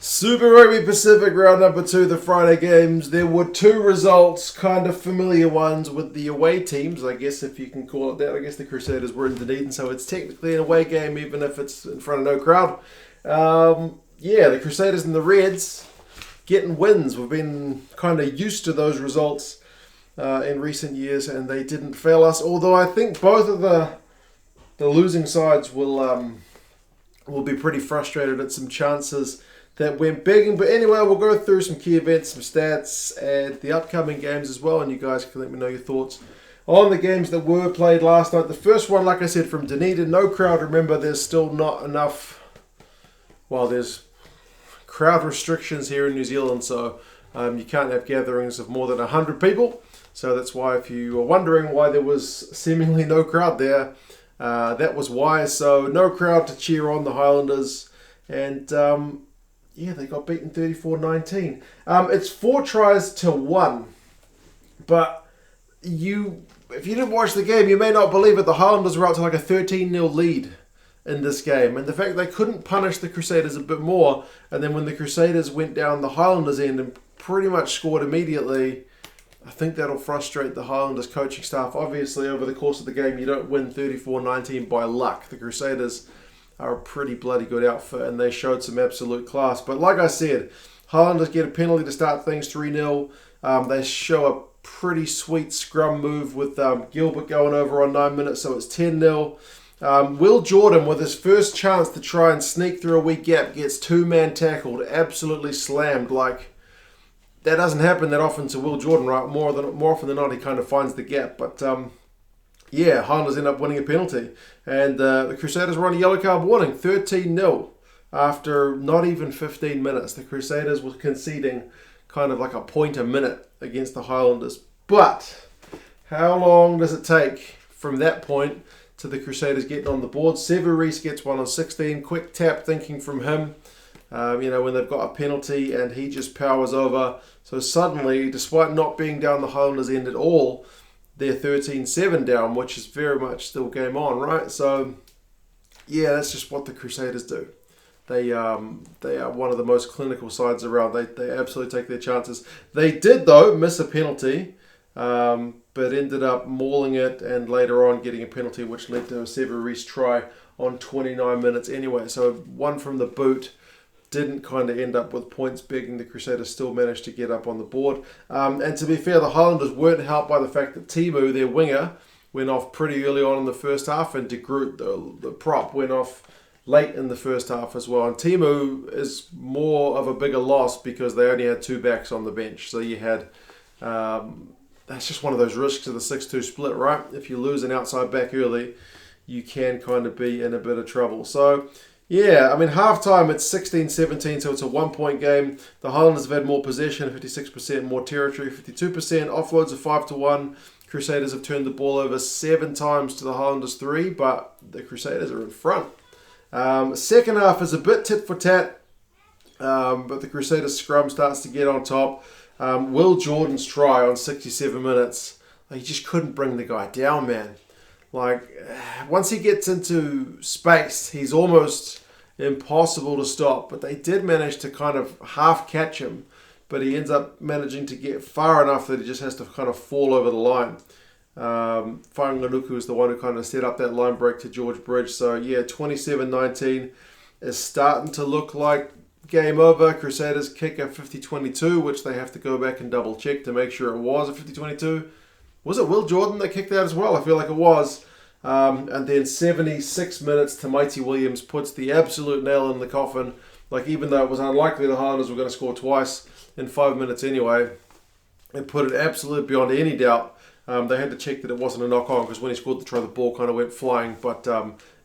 Super Rugby Pacific round number 2, the Friday games. There were 2 results, kind of familiar ones with the away teams, I guess if you can call it that. I guess the Crusaders were in Dunedin, so it's technically an away game even if it's in front of no crowd. The Crusaders and the Reds getting wins. We've been kind of used to those results in recent years, and they didn't fail us. Although I think both of the losing sides will be pretty frustrated at some chances that went begging. But anyway, we'll go through some key events, some stats, and the upcoming games as well. And you guys can let me know your thoughts on the games that were played last night. The first one, like I said, from Dunedin. No crowd. Remember, there's still not enough. Well, there's crowd restrictions here in New Zealand, so you can't have gatherings of more than 100 people. So that's why, if you are wondering why there was seemingly no crowd there, that was why. So no crowd to cheer on the Highlanders. And they got beaten 34-19. It's 4 tries to 1. But if you didn't watch the game, you may not believe it. The Highlanders were out to like a 13-0 lead in this game. And the fact they couldn't punish the Crusaders a bit more. And then when the Crusaders went down the Highlanders' end and pretty much scored immediately, I think that'll frustrate the Highlanders coaching staff. Obviously, over the course of the game, you don't win 34-19 by luck. The Crusaders are a pretty bloody good outfit, and they showed some absolute class. But like I said, Highlanders get a penalty to start things 3-0. They show a pretty sweet scrum move with Gilbert going over on 9 minutes, so it's 10-0. Will Jordan, with his first chance to try and sneak through a weak gap, gets 2-man tackled, absolutely slammed. Like, that doesn't happen that often to Will Jordan, right? More often than not, he kind of finds the gap. But Highlanders end up winning a penalty. And the Crusaders were on a yellow card warning, 13-0 after not even 15 minutes. The Crusaders were conceding kind of like a point a minute against the Highlanders. But how long does it take from that point to the Crusaders getting on the board? Rhys gets one on 16. Quick tap thinking from him. When they've got a penalty and he just powers over. So suddenly, despite not being down the Highlanders' end at all, they're 13-7 down, which is very much still game on, right? So, that's just what the Crusaders do. They are one of the most clinical sides around. They absolutely take their chances. They did, though, miss a penalty, but ended up mauling it and later on getting a penalty, which led to a Rhys try on 29 minutes anyway. So one from the boot. Didn't kind of end up with points begging. The Crusaders still managed to get up on the board. And to be fair, the Highlanders weren't helped by the fact that Timu, their winger, went off pretty early on in the first half, and Groot, the prop, went off late in the first half as well. And Timu is more of a bigger loss because they only had 2 backs on the bench. So you had... that's just one of those risks of the 6-2 split, right? If you lose an outside back early, you can kind of be in a bit of trouble. So... half-time it's 16-17, so it's a 1-point game. The Highlanders have had more possession, 56%, more territory, 52%. Offloads are 5-1. Crusaders have turned the ball over 7 times to the Highlanders 3, but the Crusaders are in front. Second half is a bit tit for tat, but the Crusaders scrum starts to get on top. Will Jordan's try on 67 minutes, he just couldn't bring the guy down, man. Like, once he gets into space, he's almost impossible to stop. But they did manage to kind of half catch him. But he ends up managing to get far enough that he just has to kind of fall over the line. Fainga'anuku is the one who kind of set up that line break to George Bridge. So, 27-19 is starting to look like game over. Crusaders kick a 50-22, which they have to go back and double check to make sure it was a 50-22. Was it Will Jordan that kicked that as well? I feel like it was. And then 76 minutes to Mighty Williams puts the absolute nail in the coffin. Like, even though it was unlikely the Highlanders were going to score twice in 5 minutes anyway, it put it absolutely beyond any doubt. They had to check that it wasn't a knock-on because when he scored the try, the ball kind of went flying. But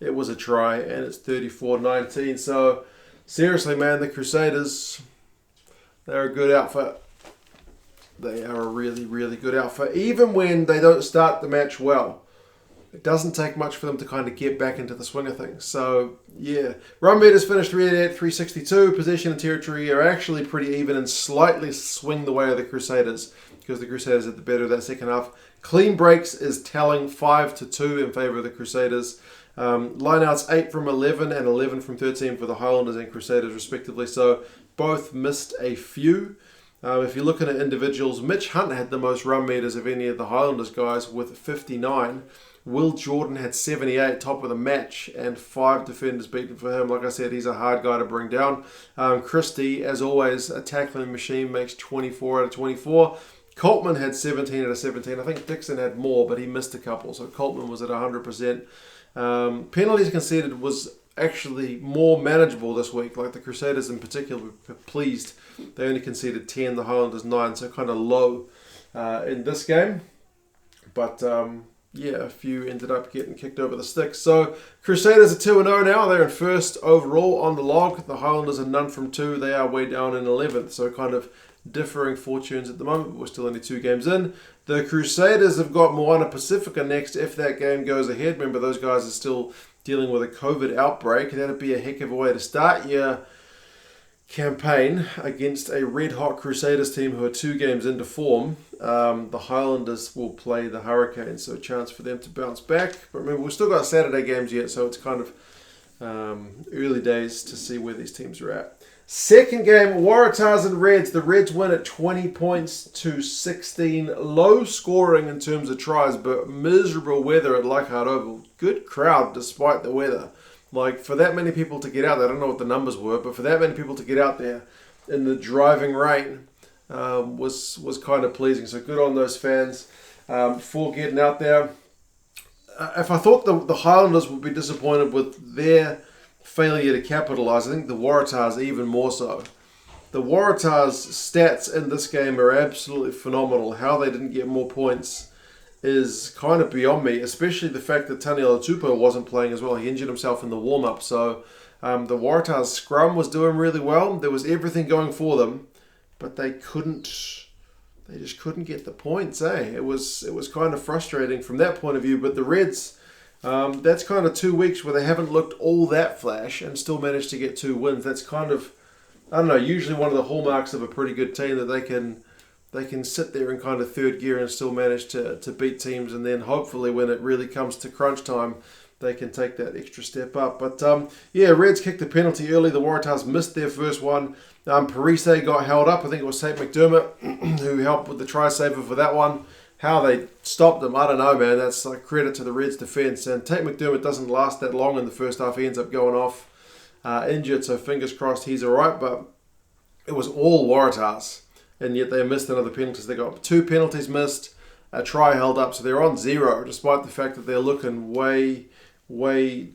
it was a try, and it's 34-19. So, seriously, man, the Crusaders, they're a good outfit. They are a really, really good outfit. Even when they don't start the match well, it doesn't take much for them to kind of get back into the swing of things. So, run meters finished 388, 362. Possession and territory are actually pretty even and slightly swing the way of the Crusaders because the Crusaders had the better of that second half. Clean breaks is telling 5-2 in favour of the Crusaders. Lineouts 8 from 11 and 11 from 13 for the Highlanders and Crusaders respectively, so both missed a few. If you're looking at individuals, Mitch Hunt had the most run meters of any of the Highlanders guys with 59. Will Jordan had 78, top of the match, and 5 defenders beaten for him. Like I said, he's a hard guy to bring down. Christie, as always, a tackling machine, makes 24 out of 24. Coltman had 17 out of 17. I think Dickson had more, but he missed a couple, so Coltman was at 100%. Penalties conceded was actually more manageable this week. Like the Crusaders in particular were pleased. They only conceded 10, the Highlanders 9, so kind of low in this game. But yeah, a few ended up getting kicked over the sticks. So Crusaders are 2-0 now. They're in first overall on the log. The Highlanders are none from 2. They are way down in 11th. So kind of differing fortunes at the moment, but we're still only 2 games in. The Crusaders have got Moana Pacifica next if that game goes ahead. Remember, those guys are still dealing with a COVID outbreak. That'd be a heck of a way to start your campaign against a red-hot Crusaders team who are 2 games into form. The Highlanders will play the Hurricanes, so a chance for them to bounce back. But remember, we've still got Saturday games yet, so it's kind of early days to see where these teams are at. Second game, Waratahs and Reds. The Reds win at 20 points to 16. Low scoring in terms of tries, but miserable weather at Leichhardt Oval. Good crowd despite the weather. Like, for that many people to get out there, I don't know what the numbers were, but for that many people to get out there in the driving rain was kind of pleasing. So good on those fans for getting out there. If I thought the Highlanders would be disappointed with their failure to capitalise, I think the Waratahs even more so. The Waratahs' stats in this game are absolutely phenomenal. How they didn't get more points is kind of beyond me, especially the fact that Taniela Tupou wasn't playing as well. He injured himself in the warm-up, so the Waratahs' scrum was doing really well. There was everything going for them, but they just couldn't get the points, It was kind of frustrating from that point of view, but the Reds, that's kind of 2 weeks where they haven't looked all that flash and still managed to get 2 wins. That's kind of, I don't know, usually one of the hallmarks of a pretty good team, that they can sit there in kind of third gear and still manage to beat teams, and then hopefully when it really comes to crunch time, they can take that extra step up. But yeah, Reds kicked the penalty early. The Waratahs missed their first one. Parise got held up. I think it was Tate McDermott who helped with the try saver for that one. How they stopped them, I don't know, man. That's like credit to the Reds defence. And Tate McDermott doesn't last that long in the first half. He ends up going off injured, so fingers crossed he's all right. But it was all Waratahs, and yet they missed another penalties. They got 2 penalties missed, a try held up, so they're on 0, despite the fact that they're looking way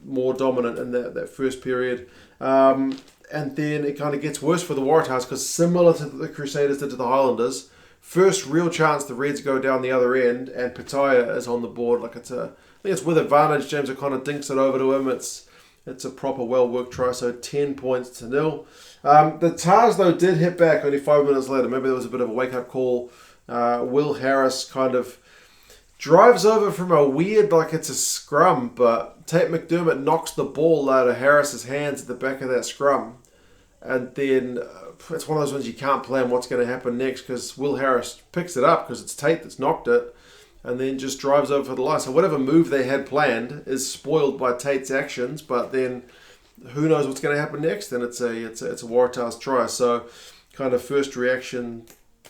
more dominant in that first period. And then it kind of gets worse for the Waratahs, because similar to the Crusaders did to the Highlanders, first real chance the Reds go down the other end, and Paea is on the board. I think it's with advantage. James O'Connor dinks it over to him. It's a proper well-worked try, so 10 points to 0. The Tars, though, did hit back only 5 minutes later. Maybe there was a bit of a wake-up call. Will Harris kind of drives over from a weird, like it's a scrum, but Tate McDermott knocks the ball out of Harris's hands at the back of that scrum. And then it's one of those ones you can't plan what's going to happen next, because Will Harris picks it up because it's Tate that's knocked it, and then just drives over the line. So whatever move they had planned is spoiled by Tate's actions, but then who knows what's going to happen next? And it's a Waratahs try. So kind of first reaction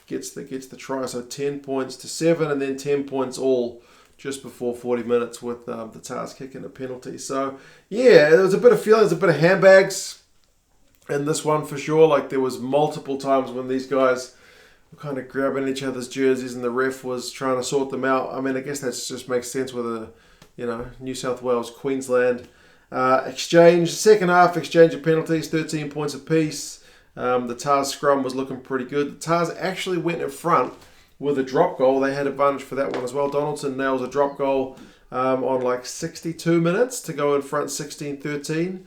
gets the try. So 10 points to 7, and then 10 points all just before 40 minutes with the Tars kicking a penalty. So yeah, there was a bit of feelings, a bit of handbags in this one for sure. Like there was multiple times when these guys were kind of grabbing each other's jerseys and the ref was trying to sort them out. I mean, I guess that just makes sense with a, New South Wales, Queensland exchange. Second half exchange of penalties, 13 points apiece. The Tars scrum was looking pretty good. The Tars actually went in front with a drop goal. They had advantage for that one as well. Donaldson nails a drop goal on like 62 minutes to go in front 16-13.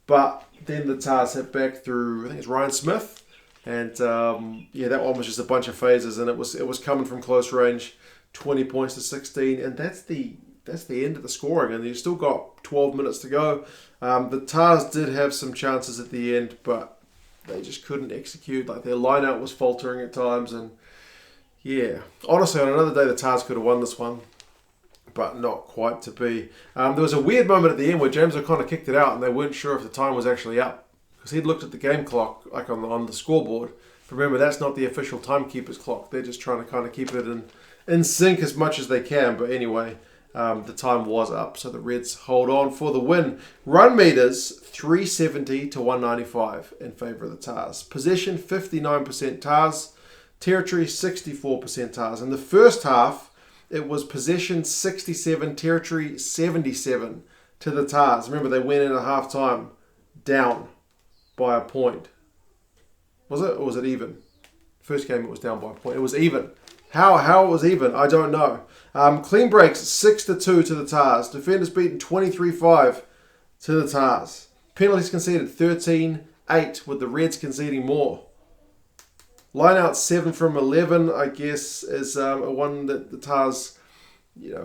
But then the Tars hit back through, I think it's Ryan Smith. And that one was just a bunch of phases, and it was coming from close range, 20 points to 16. And that's the end of the scoring, and you've still got 12 minutes to go. The Tars did have some chances at the end, but they just couldn't execute. Like their line-out was faltering at times, and yeah. Honestly, on another day, the Tars could have won this one. but not quite to be. There was a weird moment at the end where James O'Connor kicked it out and they weren't sure if the time was actually up. Because he'd looked at the game clock, like on the scoreboard. Remember, that's not the official timekeeper's clock. They're just trying to kind of keep it in sync as much as they can. But anyway, the time was up. So the Reds hold on for the win. Run meters, 370 to 195 in favour of the Tars. Possession, 59% Tars. Territory, 64% Tars. In the first half, it was possession 67, territory 77 to the Tars. Remember, they went in at half-time down by a point. Was it? Or was it even? First game it was down by a point. It was even. How it was even, I don't know. Clean breaks 6-2 to the Tars. Defenders beaten 23-5 to the Tars. Penalties conceded 13-8 with the Reds conceding more. Line out 7 from 11, I guess, is a one that the Tars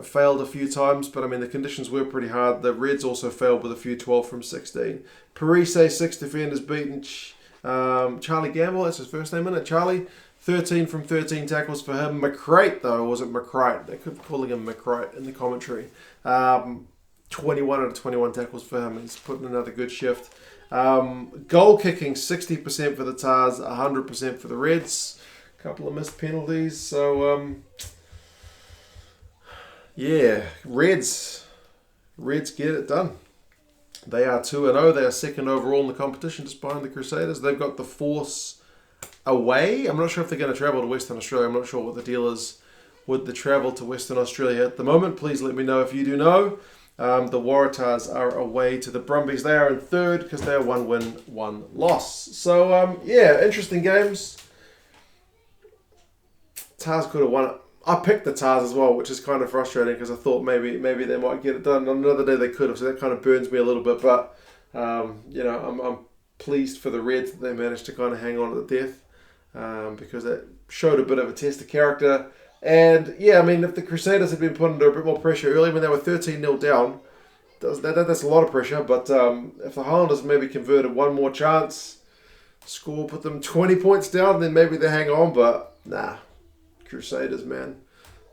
failed a few times, but I mean the conditions were pretty hard. The Reds also failed with a few 12 from 16. Parise, 6 defenders beaten. Charlie Gamble, that's his first name, isn't it? Charlie, 13 from 13 tackles for him. McCrate, though, or was it McCrate? They kept calling him McCrate in the commentary. 21 out of 21 tackles for him. He's putting another good shift. Goal kicking, 60% for the Tars, 100% for the Reds. A couple of missed penalties. So, yeah, Reds get it done. They are 2-0. They are second overall in the competition, just behind the Crusaders. They've got the Force away. I'm not sure if they're going to travel to Western Australia. I'm not sure what the deal is with the travel to Western Australia at the moment. Please let me know if you do know. The Waratahs are away to the Brumbies. They are in third because they are 1 win, 1 loss. So, yeah, interesting games. Tars could have won it. I picked the Tars as well, which is kind of frustrating because I thought maybe they might get it done. On another day they could have, so that kind of burns me a little bit. But, I'm pleased for the Reds that they managed to kind of hang on to the death because it showed a bit of a test of character. And, yeah, I mean, if the Crusaders had been put under a bit more pressure early when they were 13-0 down, that's a lot of pressure. But if the Highlanders maybe converted one more chance, put them 20 points down, then maybe they hang on. But, nah. Crusaders, man,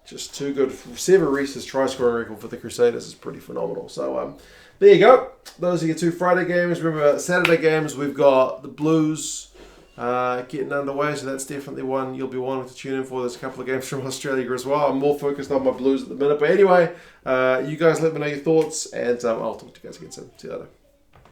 just too good. Sever Rhys's try-scoring record for the Crusaders is pretty phenomenal. So, there you go. Those are your 2 Friday games. Remember, Saturday games, we've got the Blues getting underway, so that's definitely one you'll be wanting to tune in for. There's a couple of games from Australia as well. I'm more focused on my Blues at the minute. But anyway, you guys let me know your thoughts, and I'll talk to you guys again soon. See you later.